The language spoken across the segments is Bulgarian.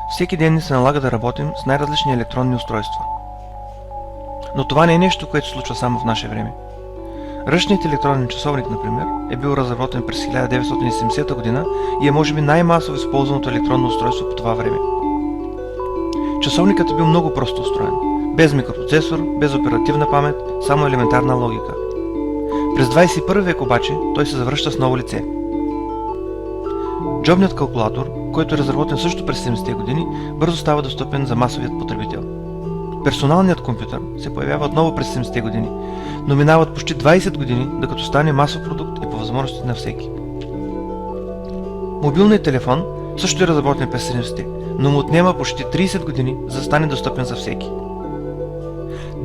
Всеки ден ни се налага да работим с най-различни електронни устройства. Но това не е нещо, което се случва само в наше време. Ръчният електронен часовник, например, е бил разработен през 1970 година и е може би най-масово използваното електронно устройство по това време. Часовникът е бил много просто устроен, без микропроцесор, без оперативна памет, само елементарна логика. През 21 век обаче той се завръща с ново лице. Джобният калкулатор, който е разработен също през 70-те години, бързо става достъпен за масовият потребител. Персоналният компютър се появява отново през 70-те години, но минават почти 20 години, докато стане масов продукт и по възможности на всеки. Мобилният телефон също е разработен през 70-те, но му отнема почти 30 години, за да стане достъпен за всеки.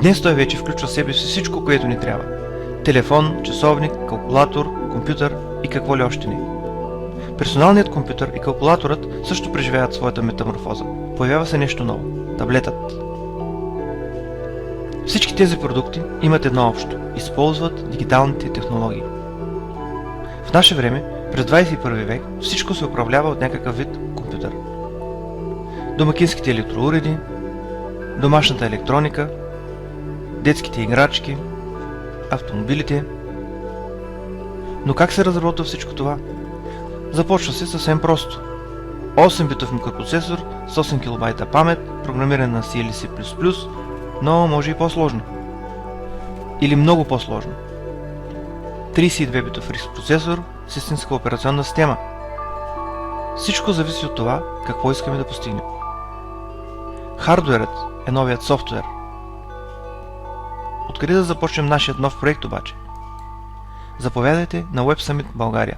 Днес той вече включва в себе си всичко, което ни трябва. Телефон, часовник, калкулатор, компютър и какво ли още не. Персоналният компютър и калкулаторът също преживяват своята метаморфоза. Появява се нещо ново – таблетът. Всички тези продукти имат едно общо – използват дигиталните технологии. В наше време, през 21 век, всичко се управлява от някакъв вид компютър. Домакинските електроуреди, домашната електроника, детските играчки, автомобилите. Но как се разработва всичко това? Започва се съвсем просто. 8-битов микропроцесор с 8 кБ памет, програмиране на C или C++, но може и по-сложно. Или много по-сложно. 32-битов RISC процесор с истинска операционна система. Всичко зависи от това, какво искаме да постигнем. Хардуерът е новият софтуер. Откъде да започнем нашият нов проект обаче? Заповядайте на Web Summit България.